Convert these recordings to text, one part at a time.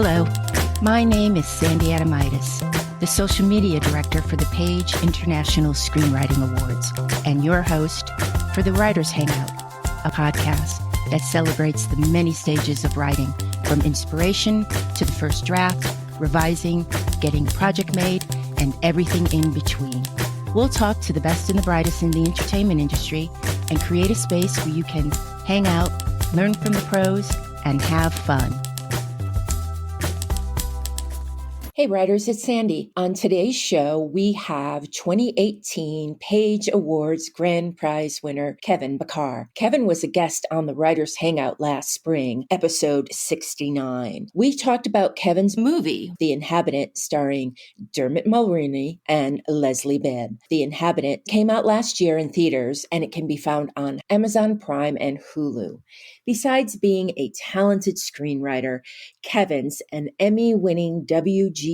Hello, my name is Sandy Adamitis, the social media director for the Page International Screenwriting Awards, and your host for the Writers Hangout, a podcast that celebrates the many stages of writing, from inspiration to the first draft, revising, getting a project made, and everything in between. We'll talk to the best and the brightest in the entertainment industry and create a space where you can hang out, learn from the pros, and have fun. Hey writers, it's Sandy. On today's show, we have 2018 Page Awards Grand Prize winner Kevin Bachar. Kevin was a guest on the Writers Hangout last spring, episode 69. We talked about Kevin's movie, The Inhabitant, starring Dermot Mulroney and Leslie Bibb. The Inhabitant came out last year in theaters, and it can be found on Amazon Prime and Hulu. Besides being a talented screenwriter, Kevin's an Emmy-winning WGA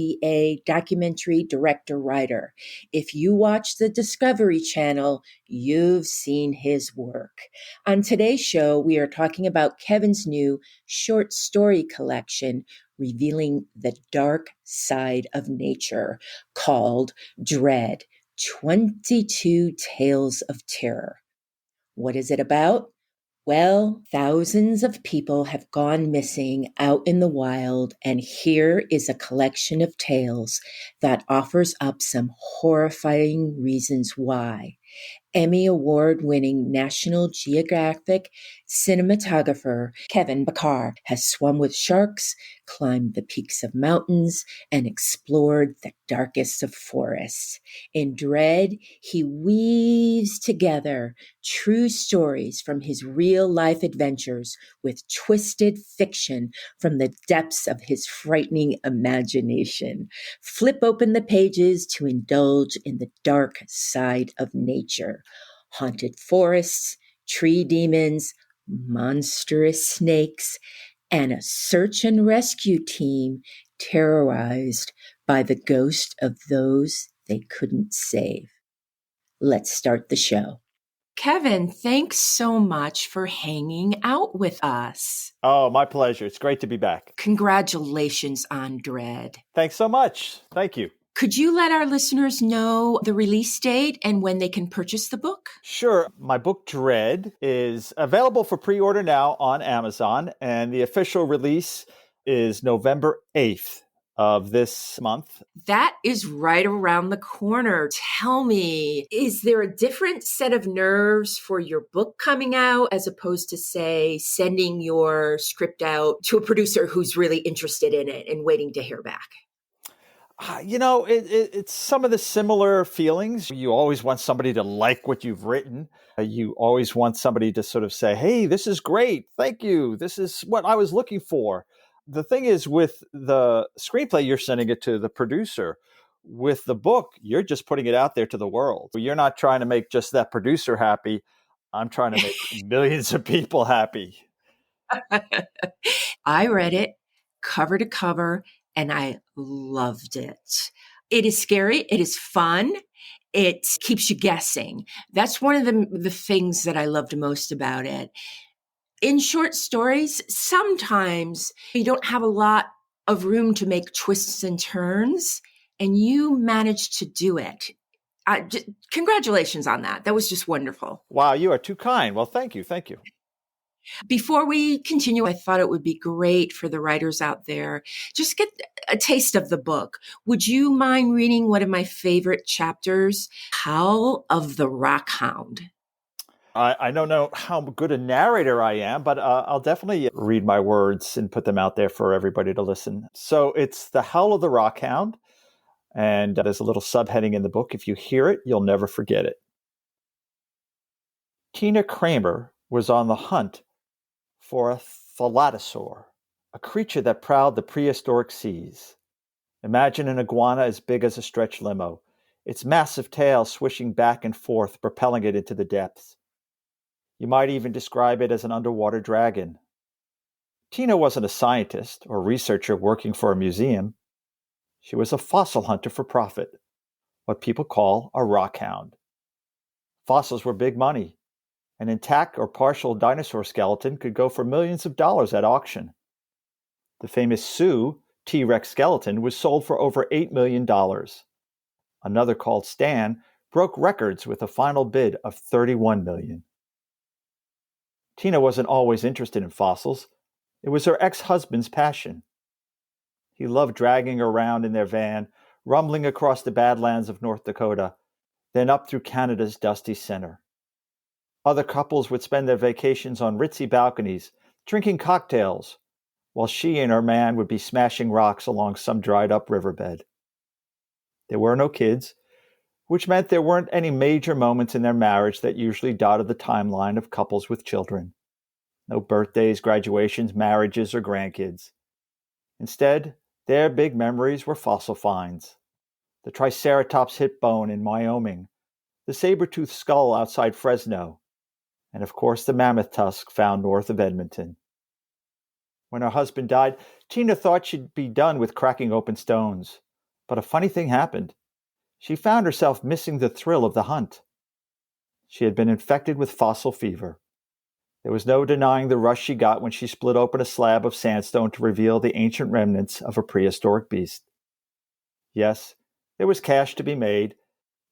documentary director-writer. If you watch the Discovery Channel, you've seen his work. On today's show, we are talking about Kevin's new short story collection revealing the dark side of nature called Dread, 22 Tales of Terror. What is it about? Well, thousands of people have gone missing out in the wild, and here is a collection of tales that offers up some horrifying reasons why. Emmy-award-winning National Geographic cinematographer Kevin Bachar has swum with sharks, climbed the peaks of mountains, and explored the darkest of forests. In Dread, he weaves together true stories from his real-life adventures with twisted fiction from the depths of his frightening imagination. Flip open the pages to indulge in the dark side of nature. Haunted forests, tree demons, monstrous snakes, and a search and rescue team terrorized by the ghost of those they couldn't save. Let's start the show. Kevin, thanks so much for hanging out with us. Oh, my pleasure. It's great to be back. Congratulations on Dread. Thanks so much. Thank you. Could you let our listeners know the release date and when they can purchase the book? Sure. My book, Dread, is available for pre-order now on Amazon, and the official release is November 8th of this month. That is right around the corner. Tell me, is there a different set of nerves for your book coming out as opposed to, say, sending your script out to a producer who's really interested in it and waiting to hear back? It's some of the similar feelings. You always want somebody to like what you've written. You always want somebody to sort of say, hey, this is great. Thank you. This is what I was looking for. The thing is, with the screenplay, you're sending it to the producer. With the book, you're just putting it out there to the world. You're not trying to make just that producer happy. I'm trying to make millions of people happy. I read it cover to cover, and I loved it. It is scary. It is fun. It keeps you guessing. That's one of the things that I loved most about it. In short stories, sometimes you don't have a lot of room to make twists and turns, and you managed to do it. Congratulations on that. That was just wonderful. Wow, you are too kind. Well, thank you. Thank you. Before we continue, I thought it would be great for the writers out there, just get a taste of the book. Would you mind reading one of my favorite chapters, Howl of the Rockhound? I don't know how good a narrator I am, but I'll definitely read my words and put them out there for everybody to listen. So it's The Howl of the Rockhound, and there's a little subheading in the book. If you hear it, you'll never forget it. Tina Kramer was on the hunt for a thalattosaur, a creature that prowled the prehistoric seas. Imagine an iguana as big as a stretch limo, its massive tail swishing back and forth, propelling it into the depths. You might even describe it as an underwater dragon. Tina wasn't a scientist or researcher working for a museum. She was a fossil hunter for profit, what people call a rockhound. Fossils were big money. An intact or partial dinosaur skeleton could go for millions of dollars at auction. The famous Sue T-Rex skeleton was sold for over $8 million. Another, called Stan, broke records with a final bid of $31 million. Tina wasn't always interested in fossils. It was her ex-husband's passion. He loved dragging her around in their van, rumbling across the Badlands of North Dakota, then up through Canada's dusty center. Other couples would spend their vacations on ritzy balconies, drinking cocktails, while she and her man would be smashing rocks along some dried-up riverbed. There were no kids, which meant there weren't any major moments in their marriage that usually dotted the timeline of couples with children. No birthdays, graduations, marriages, or grandkids. Instead, their big memories were fossil finds. The Triceratops hip bone in Wyoming, the saber-toothed skull outside Fresno, and of course the mammoth tusk found north of Edmonton. When her husband died, Tina thought she'd be done with cracking open stones. But a funny thing happened. She found herself missing the thrill of the hunt. She had been infected with fossil fever. There was no denying the rush she got when she split open a slab of sandstone to reveal the ancient remnants of a prehistoric beast. Yes, there was cash to be made,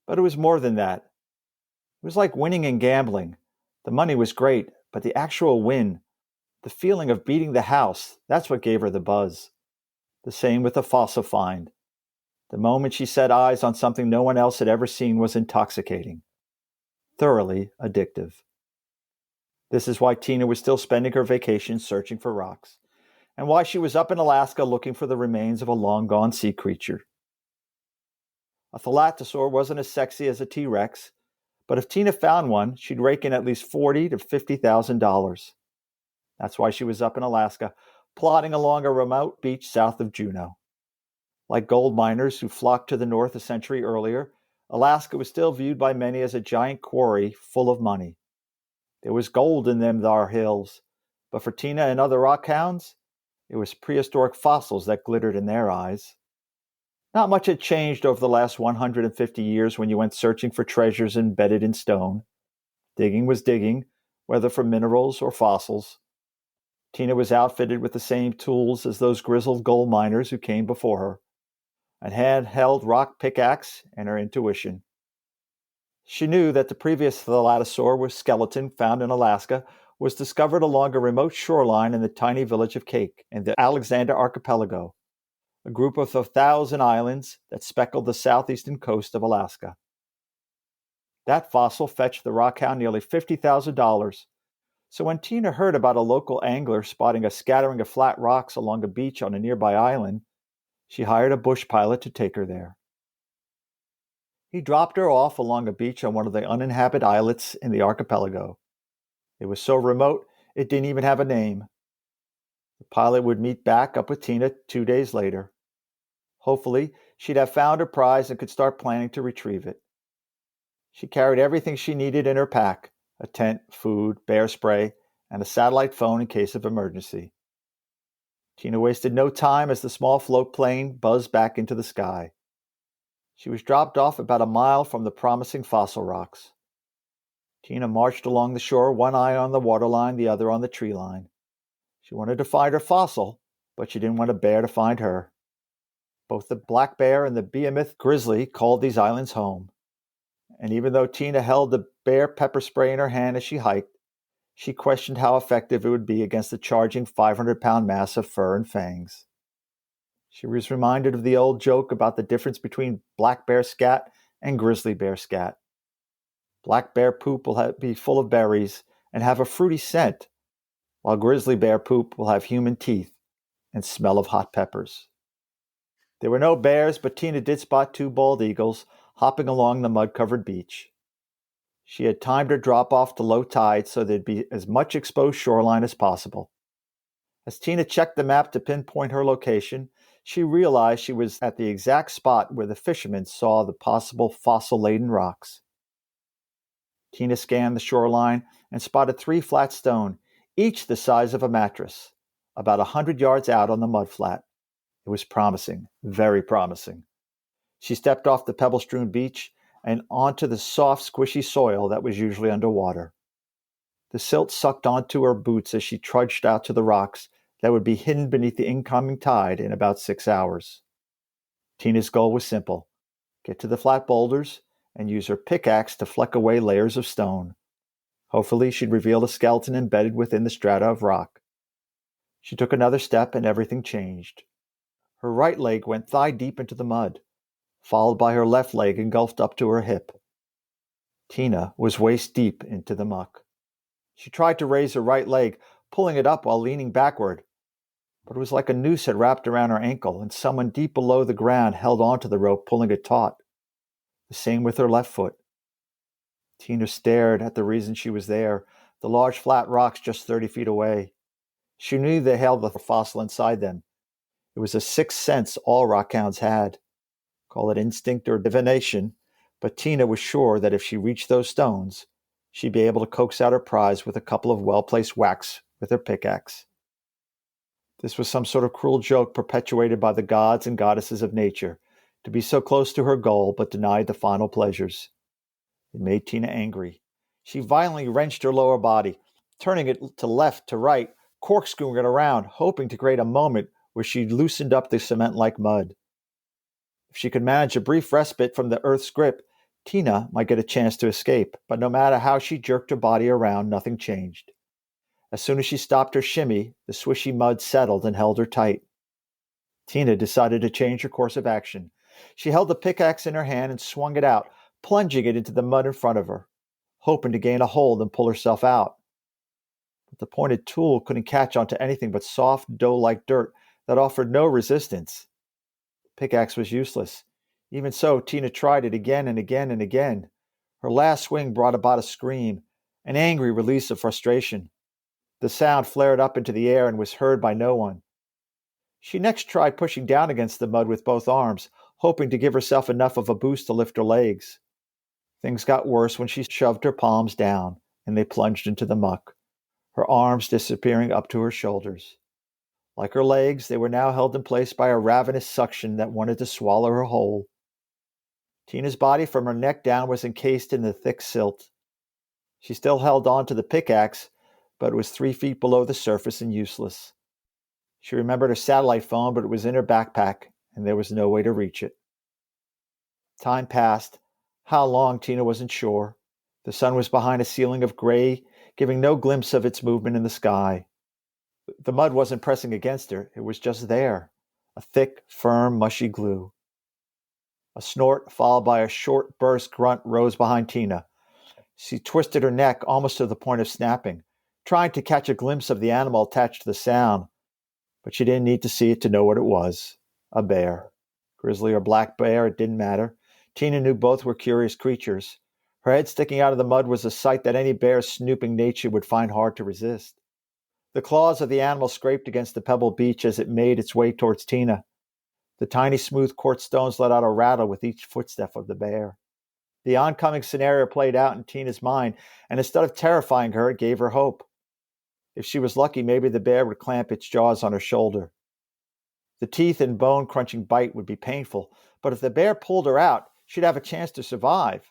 but it was more than that. It was like winning and gambling. The money was great, but the actual win, the feeling of beating the house, that's what gave her the buzz. The same with the fossil find. The moment she set eyes on something no one else had ever seen was intoxicating, thoroughly addictive. This is why Tina was still spending her vacation searching for rocks, and why she was up in Alaska looking for the remains of a long-gone sea creature. A thalattosaur wasn't as sexy as a T-Rex, but if Tina found one, she'd rake in at least $40,000 to $50,000. That's why she was up in Alaska, plodding along a remote beach south of Juneau. Like gold miners who flocked to the north a century earlier, Alaska was still viewed by many as a giant quarry full of money. There was gold in them thar hills, but for Tina and other rock hounds, it was prehistoric fossils that glittered in their eyes. Not much had changed over the last 150 years when you went searching for treasures embedded in stone. Digging was digging, whether for minerals or fossils. Tina was outfitted with the same tools as those grizzled gold miners who came before her, a handheld rock pickaxe and her intuition. She knew that the previous thalattosaur skeleton found in Alaska was discovered along a remote shoreline in the tiny village of Cake in the Alexander Archipelago, a group of 1,000 islands that speckled the southeastern coast of Alaska. That fossil fetched the rockhound nearly $50,000, so when Tina heard about a local angler spotting a scattering of flat rocks along a beach on a nearby island, she hired a bush pilot to take her there. He dropped her off along a beach on one of the uninhabited islets in the archipelago. It was so remote, it didn't even have a name. The pilot would meet back up with Tina 2 days later. Hopefully, she'd have found her prize and could start planning to retrieve it. She carried everything she needed in her pack: a tent, food, bear spray, and a satellite phone in case of emergency. Tina wasted no time as the small float plane buzzed back into the sky. She was dropped off about a mile from the promising fossil rocks. Tina marched along the shore, one eye on the waterline, the other on the tree line. She wanted to find her fossil, but she didn't want a bear to find her. Both the black bear and the behemoth grizzly called these islands home. And even though Tina held the bear pepper spray in her hand as she hiked, she questioned how effective it would be against the charging 500-pound mass of fur and fangs. She was reminded of the old joke about the difference between black bear scat and grizzly bear scat. Black bear poop will be full of berries and have a fruity scent, while grizzly bear poop will have human teeth and smell of hot peppers. There were no bears, but Tina did spot 2 bald eagles hopping along the mud-covered beach. She had timed her drop-off to low tide so there'd be as much exposed shoreline as possible. As Tina checked the map to pinpoint her location, she realized she was at the exact spot where the fishermen saw the possible fossil-laden rocks. Tina scanned the shoreline and spotted 3 flat stone, each the size of a mattress, about 100 yards out on the mudflat. It was promising, very promising. She stepped off the pebble-strewn beach and onto the soft, squishy soil that was usually underwater. The silt sucked onto her boots as she trudged out to the rocks, that would be hidden beneath the incoming tide in about 6 hours. Tina's goal was simple: get to the flat boulders and use her pickaxe to fleck away layers of stone. Hopefully, she'd reveal a skeleton embedded within the strata of rock. She took another step and everything changed. Her right leg went thigh-deep into the mud, followed by her left leg engulfed up to her hip. Tina was waist-deep into the muck. She tried to raise her right leg, pulling it up while leaning backward, but it was like a noose had wrapped around her ankle, and someone deep below the ground held onto the rope, pulling it taut. The same with her left foot. Tina stared at the reason she was there, the large flat rocks just 30 feet away. She knew they held the fossil inside them. It was a sixth sense all rockhounds had. Call it instinct or divination, but Tina was sure that if she reached those stones, she'd be able to coax out her prize with a couple of well-placed whacks with her pickaxe. This was some sort of cruel joke perpetuated by the gods and goddesses of nature, to be so close to her goal but denied the final pleasures. It made Tina angry. She violently wrenched her lower body, turning it to left, to right, corkscrewing it around, hoping to create a moment where she loosened up the cement-like mud. If she could manage a brief respite from the earth's grip, Tina might get a chance to escape, but no matter how she jerked her body around, nothing changed. As soon as she stopped her shimmy, the swishy mud settled and held her tight. Tina decided to change her course of action. She held the pickaxe in her hand and swung it out, plunging it into the mud in front of her, hoping to gain a hold and pull herself out. But the pointed tool couldn't catch onto anything but soft, dough-like dirt that offered no resistance. The pickaxe was useless. Even so, Tina tried it again and again and again. Her last swing brought about a scream, an angry release of frustration. The sound flared up into the air and was heard by no one. She next tried pushing down against the mud with both arms, hoping to give herself enough of a boost to lift her legs. Things got worse when she shoved her palms down, and they plunged into the muck, her arms disappearing up to her shoulders. Like her legs, they were now held in place by a ravenous suction that wanted to swallow her whole. Tina's body from her neck down was encased in the thick silt. She still held on to the pickaxe, but it was 3 feet below the surface and useless. She remembered her satellite phone, but it was in her backpack, and there was no way to reach it. Time passed. How long, Tina wasn't sure. The sun was behind a ceiling of gray, giving no glimpse of its movement in the sky. The mud wasn't pressing against her. It was just there, a thick, firm, mushy glue. A snort, followed by a short burst grunt, rose behind Tina. She twisted her neck almost to the point of snapping, trying to catch a glimpse of the animal attached to the sound. But she didn't need to see it to know what it was. A bear. Grizzly or black bear, it didn't matter. Tina knew both were curious creatures. Her head sticking out of the mud was a sight that any bear's snooping nature would find hard to resist. The claws of the animal scraped against the pebbled beach as it made its way towards Tina. The tiny smooth quartz stones let out a rattle with each footstep of the bear. The oncoming scenario played out in Tina's mind, and instead of terrifying her, it gave her hope. If she was lucky, maybe the bear would clamp its jaws on her shoulder. The teeth and bone-crunching bite would be painful, but if the bear pulled her out, she'd have a chance to survive.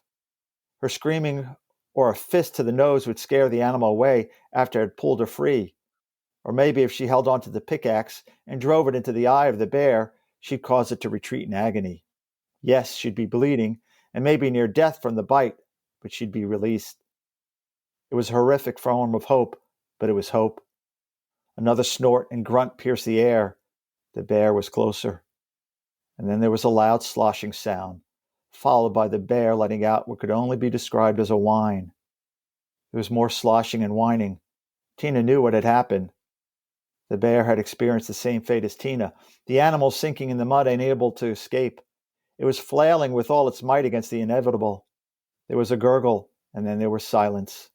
Her screaming or a fist to the nose would scare the animal away after it had pulled her free. Or maybe if she held onto the pickaxe and drove it into the eye of the bear, she'd cause it to retreat in agony. Yes, she'd be bleeding, and maybe near death from the bite, but she'd be released. It was a horrific form of hope, but it was hope. Another snort and grunt pierced the air. The bear was closer. And then there was a loud sloshing sound, followed by the bear letting out what could only be described as a whine. There was more sloshing and whining. Tina knew what had happened. The bear had experienced the same fate as Tina, the animal sinking in the mud, unable to escape. It was flailing with all its might against the inevitable. There was a gurgle, and then there was silence.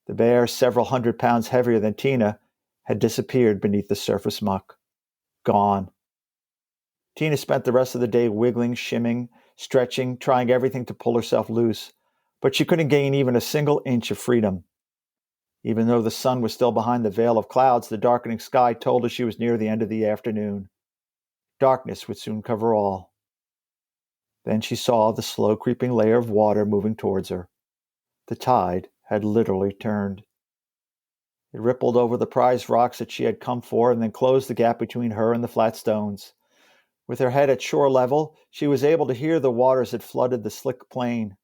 The bear, several 100 pounds heavier than Tina, had disappeared beneath the surface muck. Gone. Tina spent the rest of the day wiggling, shimming, stretching, trying everything to pull herself loose, but she couldn't gain even a single inch of freedom. Even though the sun was still behind the veil of clouds, the darkening sky told her she was near the end of the afternoon. Darkness would soon cover all. Then she saw the slow creeping layer of water moving towards her. The tide had literally turned. It rippled over the prized rocks that she had come for and then closed the gap between her and the flat stones. With her head at shore level, she was able to hear the waters that flooded the slick plain.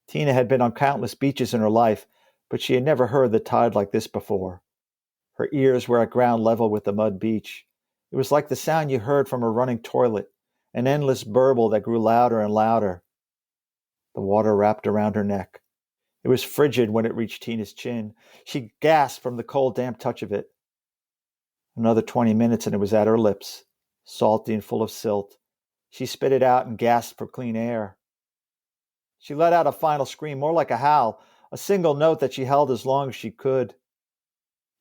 Tina had been on countless beaches in her life, but she had never heard the tide like this before. Her ears were at ground level with the mud beach. It was like the sound you heard from a running toilet, an endless burble that grew louder and louder. The water wrapped around her neck. It was frigid when it reached Tina's chin. She gasped from the cold, damp touch of it. Another 20 minutes and it was at her lips, salty and full of silt. She spit it out and gasped for clean air. She let out a final scream, more like a howl, a single note that she held as long as she could.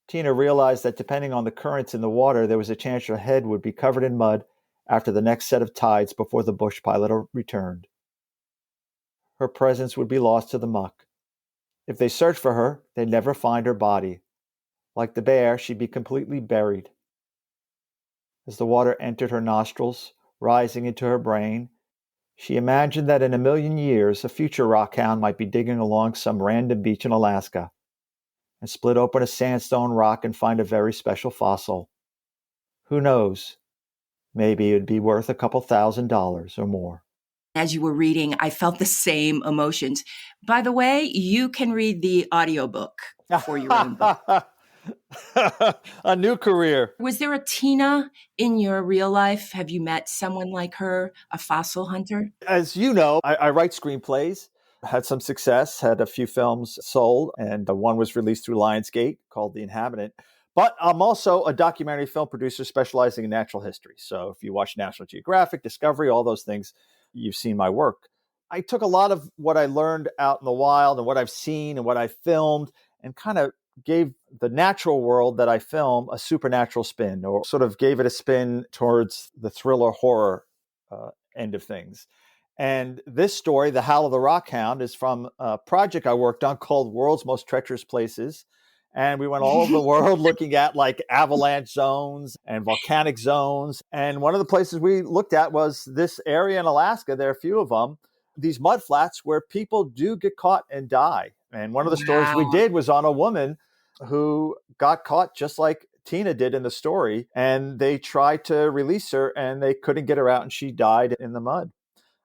Tina realized that depending on the currents in the water, there was a chance her head would be covered in mud after the next set of tides before the bush pilot returned. Her presence would be lost to the muck. If they searched for her, they'd never find her body. Like the bear, she'd be completely buried. As the water entered her nostrils, rising into her brain, she imagined that in a million years, a future rockhound might be digging along some random beach in Alaska and split open a sandstone rock and find a very special fossil. Who knows? Maybe it'd be worth a couple $1,000s or more. As you were reading, I felt the same emotions. By the way, you can read the audiobook for your own book. A new career. Was there a Tina in your real life? Have you met someone like her, a fossil hunter? As you know, I write screenplays, had some success, had a few films sold, and one was released through Lionsgate called The Inhabitant. But I'm also a documentary film producer specializing in natural history. So if you watch National Geographic, Discovery, all those things, you've seen my work. I took a lot of what I learned out in the wild and what I've seen and what I filmed and kind of gave the natural world that I film a supernatural spin, or sort of gave it a spin towards the thriller horror end of things. And this story, The Howl of the Rockhound, is from a project I worked on called World's Most Treacherous Places. And we went all over the world looking at like avalanche zones and volcanic zones. And one of the places we looked at was this area in Alaska. There are a few of them, these mud flats where people do get caught and die. And one of the stories we did was on a woman who got caught just like Tina did in the story. And they tried to release her and they couldn't get her out and she died in the mud.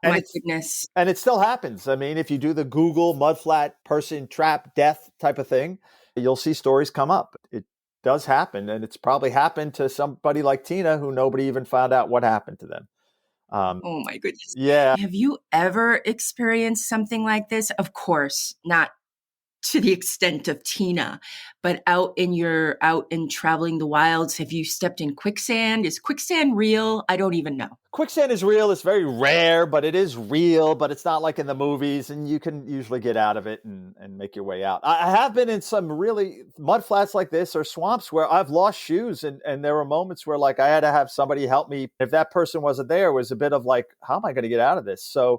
My goodness. And it still happens. I mean, if you do the Google mudflat person trap death type of thing, you'll see stories come up. It does happen. And it's probably happened to somebody like Tina who nobody even found out what happened to them. Oh my goodness. Yeah. Have you ever experienced something like this? Of course, not to the extent of Tina, but out in traveling the wilds, have you stepped in quicksand? Is quicksand real? I don't even know. Quicksand is real. It's very rare, but it is real, but it's not like in the movies, and you can usually get out of it and make your way out. I have been in some really mud flats like this or swamps where I've lost shoes, and there were moments where like I had to have somebody help me. If that person wasn't there, it was a bit of like, how am I going to get out of this? So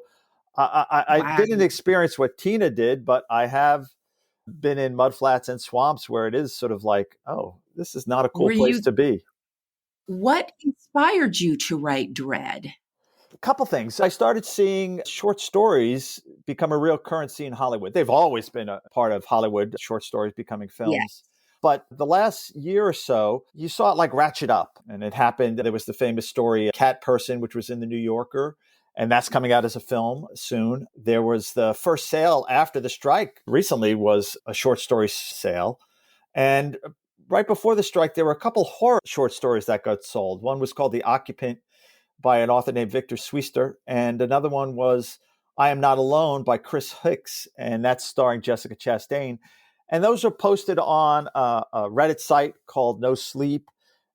I didn't experience what Tina did, but I have been in mud flats and swamps where it is sort of like, oh, this is not a cool place to be. What inspired you to write Dread? A couple things. I started seeing short stories become a real currency in Hollywood. They've always been a part of Hollywood, short stories becoming films. Yes. But the last year or so, you saw it like ratchet up. And it happened. There was the famous story, Cat Person, which was in the New Yorker. And that's coming out as a film soon. There was the first sale after the strike recently was a short story sale. And right before the strike, there were a couple horror short stories that got sold. One was called The Occupant by an author named Victor Swister. And another one was I Am Not Alone by Chris Hicks. And that's starring Jessica Chastain. And those are posted on a Reddit site called No Sleep.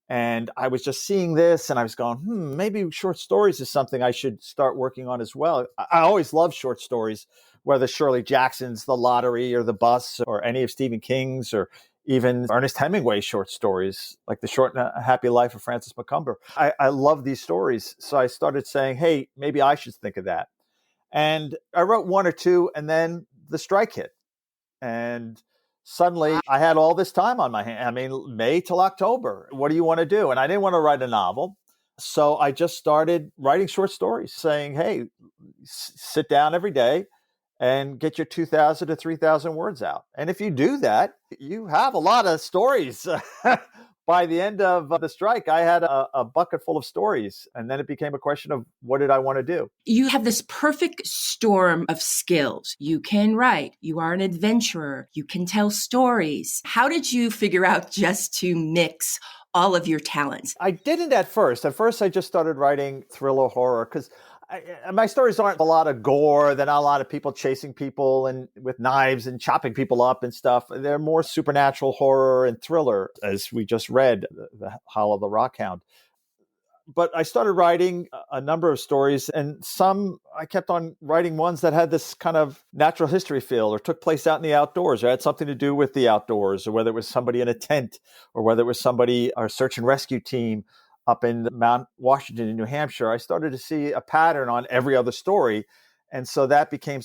And I was just seeing this and I was going, maybe short stories is something I should start working on as well. I always love short stories, whether Shirley Jackson's The Lottery or The Bus or any of Stephen King's or even Ernest Hemingway's short stories, like The Short and Happy Life of Francis Macomber. I love these stories. So I started saying, hey, maybe I should think of that. And I wrote one or two and then the strike hit. And suddenly I had all this time on my hand. I mean, May till October. What do you want to do? And I didn't want to write a novel. So I just started writing short stories saying, hey, sit down every day and get your 2,000 to 3,000 words out. And if you do that, you have a lot of stories. By the end of the strike, I had a bucket full of stories. And then it became a question of what did I want to do? You have this perfect storm of skills. You can write. You are an adventurer. You can tell stories. How did you figure out just to mix all of your talents? I didn't at first. At first, I just started writing thriller horror because my stories aren't a lot of gore. They're not a lot of people chasing people and with knives and chopping people up and stuff. They're more supernatural horror and thriller, as we just read, The Howl of the Rockhound. But I started writing a number of stories, and some I kept on writing ones that had this kind of natural history feel or took place out in the outdoors or had something to do with the outdoors, or whether it was somebody in a tent or whether it was somebody, our search and rescue team up in Mount Washington in New Hampshire. I started to see a pattern on every other story. And so that became,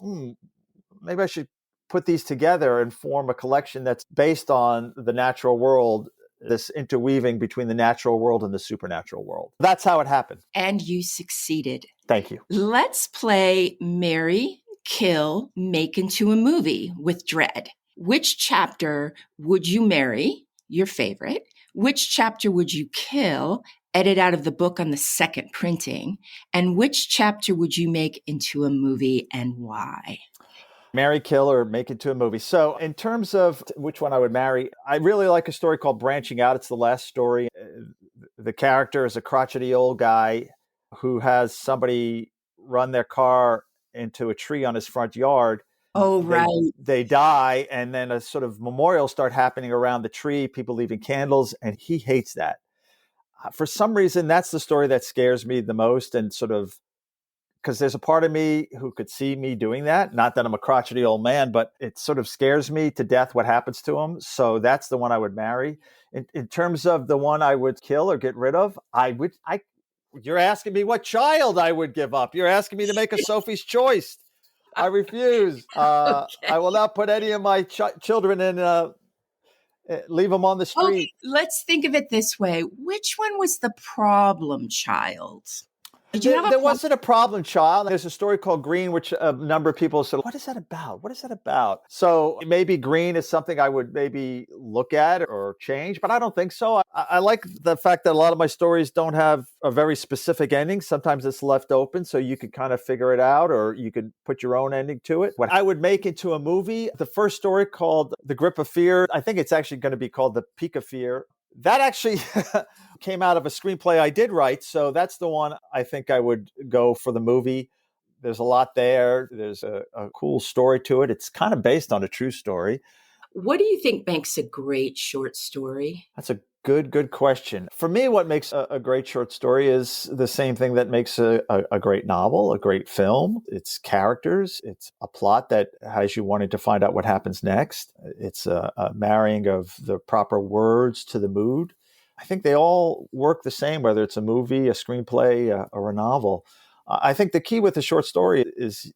maybe I should put these together and form a collection that's based on the natural world, this interweaving between the natural world and the supernatural world. That's how it happened. And you succeeded. Thank you. Let's play Marry, Kill, Make into a Movie with Dread. Which chapter would you marry, your favorite? Which chapter would you kill, edit out of the book on the second printing? And which chapter would you make into a movie and why? Marry, kill, or make it to a movie. So in terms of which one I would marry, I really like a story called Branching Out. It's the last story. The character is a crotchety old guy who has somebody run their car into a tree on his front yard. Oh, right. They die, and then a sort of memorial start happening around the tree, people leaving candles, and he hates that. For some reason, that's the story that scares me the most, and sort of, because there's a part of me who could see me doing that. Not that I'm a crotchety old man, but it sort of scares me to death what happens to him. So that's the one I would marry. In terms of the one I would kill or get rid of, you're asking me what child I would give up. You're asking me to make a Sophie's Choice. I refuse. Okay. I will not put any of my children in, leave them on the street. Okay, let's think of it this way. Which one was the problem child? There wasn't a problem child. There's a story called Green, which a number of people said, what is that about? What is that about? So maybe Green is something I would maybe look at or change, but I don't think so. I like the fact that a lot of my stories don't have a very specific ending. Sometimes it's left open so you could kind of figure it out, or you could put your own ending to it. What I would make into a movie, the first story called The Grip of Fear, I think it's actually going to be called The Peak of Fear. That actually came out of a screenplay I did write. So that's the one I think I would go for the movie. There's a lot there. There's a cool story to it. It's kind of based on a true story. What do you think makes a great short story? That's a good question. For me, what makes a great short story is the same thing that makes a great novel, a great film. It's characters. It's a plot that has you wanting to find out what happens next. It's a marrying of the proper words to the mood. I think they all work the same, whether it's a movie, a screenplay, or a novel. I think the key with a short story is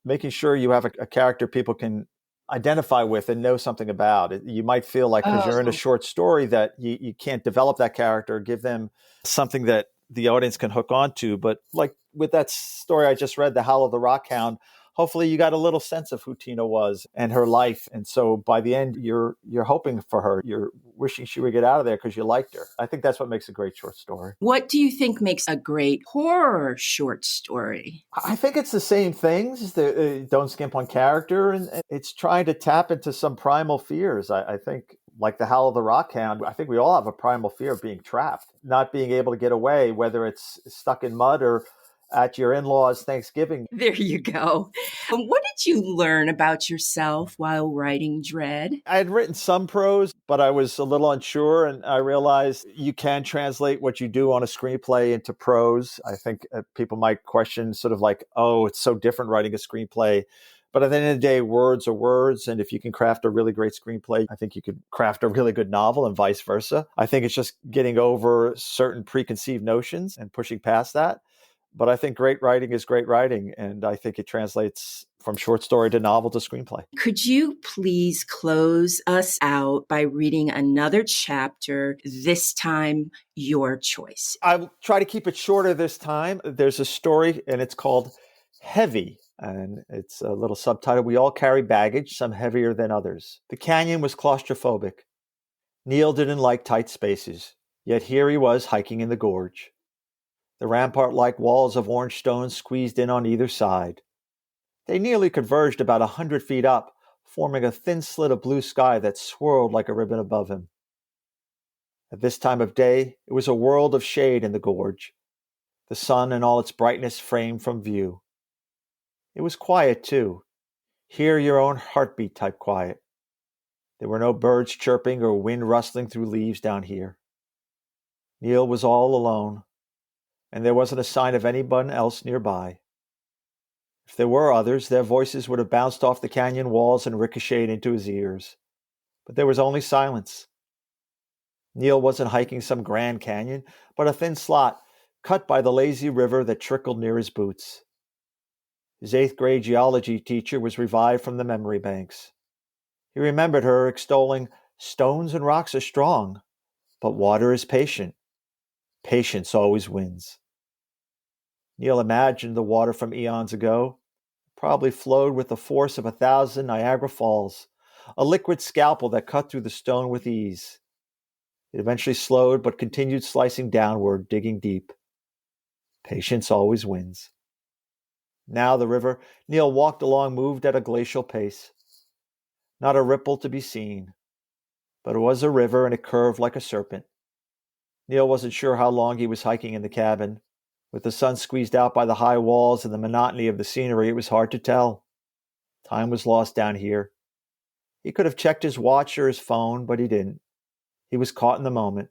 making sure you have a character people can identify with and know something about. You might feel like because you're in a short story that you can't develop that character, give them something that the audience can hook onto. But like with that story I just read, The Howl of the Rockhound, hopefully you got a little sense of who Tina was and her life. And so by the end, you're hoping for her. You're wishing she would get out of there because you liked her. I think that's what makes a great short story. What do you think makes a great horror short story? I think it's the same things. Don't skimp on character. And it's trying to tap into some primal fears. I think like The Howl of the Rockhound, I think we all have a primal fear of being trapped, not being able to get away, whether it's stuck in mud or at your in-laws' Thanksgiving. There you go. What did you learn about yourself while writing Dread? I had written some prose, but I was a little unsure, and I realized you can translate what you do on a screenplay into prose. I think people might question sort of like, oh, it's so different writing a screenplay. But at the end of the day, words are words. And if you can craft a really great screenplay, I think you could craft a really good novel and vice versa. I think it's just getting over certain preconceived notions and pushing past that. But I think great writing is great writing, and I think it translates from short story to novel to screenplay. Could you please close us out by reading another chapter, this time your choice? I'll try to keep it shorter this time. There's a story, and it's called Heavy. And it's a little subtitle, "We all carry baggage, some heavier than others." The canyon was claustrophobic. Neil didn't like tight spaces, yet here he was hiking in the gorge. The rampart-like walls of orange stone squeezed in on either side. They nearly converged about 100 feet up, forming a thin slit of blue sky that swirled like a ribbon above him. At this time of day, it was a world of shade in the gorge, the sun in all its brightness framed from view. It was quiet, too. Hear your own heartbeat type quiet. There were no birds chirping or wind rustling through leaves down here. Neil was all alone, and there wasn't a sign of anyone else nearby. If there were others, their voices would have bounced off the canyon walls and ricocheted into his ears. But there was only silence. Neil wasn't hiking some grand canyon, but a thin slot cut by the lazy river that trickled near his boots. His 8th grade geology teacher was revived from the memory banks. He remembered her extolling, "Stones and rocks are strong, but water is patient. Patience always wins." Neil imagined the water from eons ago. It probably flowed with the force of 1,000 Niagara Falls, a liquid scalpel that cut through the stone with ease. It eventually slowed, but continued slicing downward, digging deep. Patience always wins. Now the river Neil walked along moved at a glacial pace. Not a ripple to be seen, but it was a river and it curved like a serpent. Neil wasn't sure how long he was hiking in the cabin. With the sun squeezed out by the high walls and the monotony of the scenery, it was hard to tell. Time was lost down here. He could have checked his watch or his phone, but he didn't. He was caught in the moment,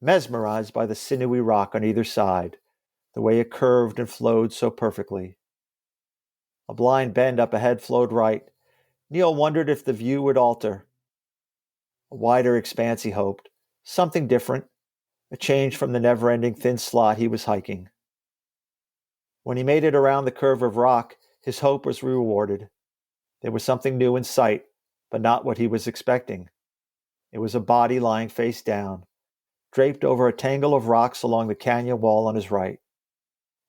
mesmerized by the sinewy rock on either side, the way it curved and flowed so perfectly. A blind bend up ahead flowed right. Neil wondered if the view would alter. A wider expanse, he hoped. Something different. A change from the never-ending thin slot he was hiking. When he made it around the curve of rock, his hope was rewarded. There was something new in sight, but not what he was expecting. It was a body lying face down, draped over a tangle of rocks along the canyon wall on his right.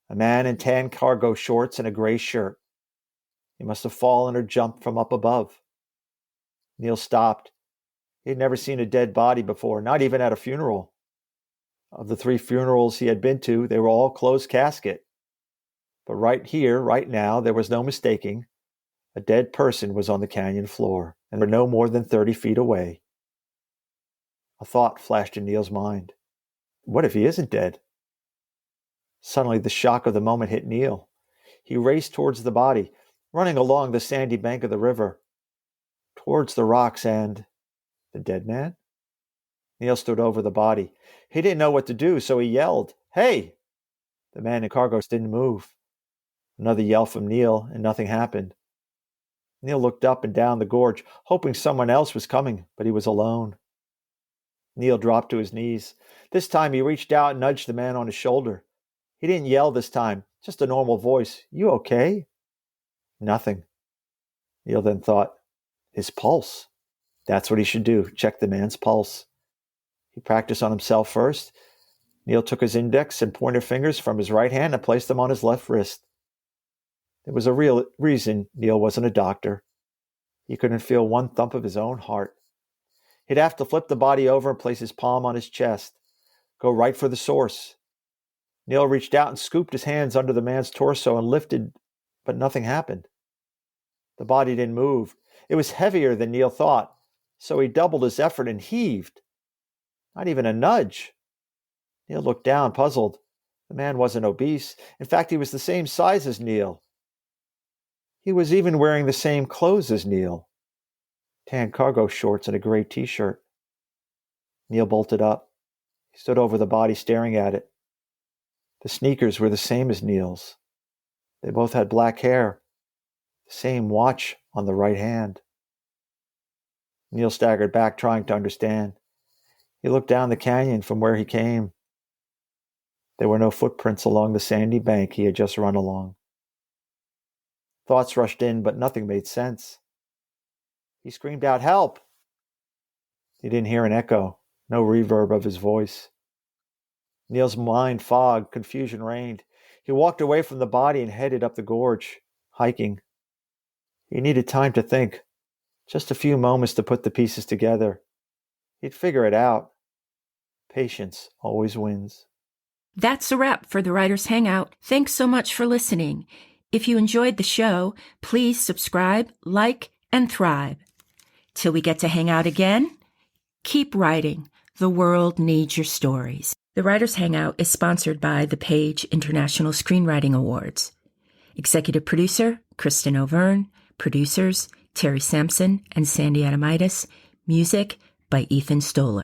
A man in tan cargo shorts and a gray shirt. He must have fallen or jumped from up above. Neil stopped. He had never seen a dead body before, not even at a funeral. Of the 3 funerals he had been to, they were all closed casket. But right here, right now, there was no mistaking. A dead person was on the canyon floor, and were no more than 30 feet away. A thought flashed in Neil's mind. What if he isn't dead? Suddenly, the shock of the moment hit Neil. He raced towards the body, running along the sandy bank of the river, towards the rocks and... the dead man? Neil stood over the body. He didn't know what to do, so he yelled, "Hey!" The man in cargo didn't move. Another yell from Neil, and nothing happened. Neil looked up and down the gorge, hoping someone else was coming, but he was alone. Neil dropped to his knees. This time he reached out and nudged the man on his shoulder. He didn't yell this time, just a normal voice. "You okay?" Nothing. Neil then thought, his pulse. That's what he should do, check the man's pulse. He practiced on himself first. Neil took his index and pointer fingers from his right hand and placed them on his left wrist. There was a real reason Neil wasn't a doctor. He couldn't feel one thump of his own heart. He'd have to flip the body over and place his palm on his chest. Go right for the source. Neil reached out and scooped his hands under the man's torso and lifted, but nothing happened. The body didn't move. It was heavier than Neil thought, so he doubled his effort and heaved. Not even a nudge. Neil looked down, puzzled. The man wasn't obese. In fact, he was the same size as Neil. He was even wearing the same clothes as Neil. Tan cargo shorts and a gray t-shirt. Neil bolted up. He stood over the body, staring at it. The sneakers were the same as Neil's. They both had black hair. The same watch on the right hand. Neil staggered back, trying to understand. He looked down the canyon from where he came. There were no footprints along the sandy bank he had just run along. Thoughts rushed in, but nothing made sense. He screamed out, "Help!" He didn't hear an echo, no reverb of his voice. Neil's mind fogged, confusion reigned. He walked away from the body and headed up the gorge. hiking. He needed time to think, just a few moments to put the pieces together. He'd figure it out. Patience always wins. That's a wrap for the Writers Hangout. Thanks so much for listening. If you enjoyed the show, please subscribe, like, and thrive. Till we get to hang out again, keep writing. The world needs your stories. The Writers Hangout is sponsored by the Page International Screenwriting Awards. Executive producer, Kristen O'Verne. Producers, Terry Sampson and Sandy Adamitis. Music by Ethan Stoller.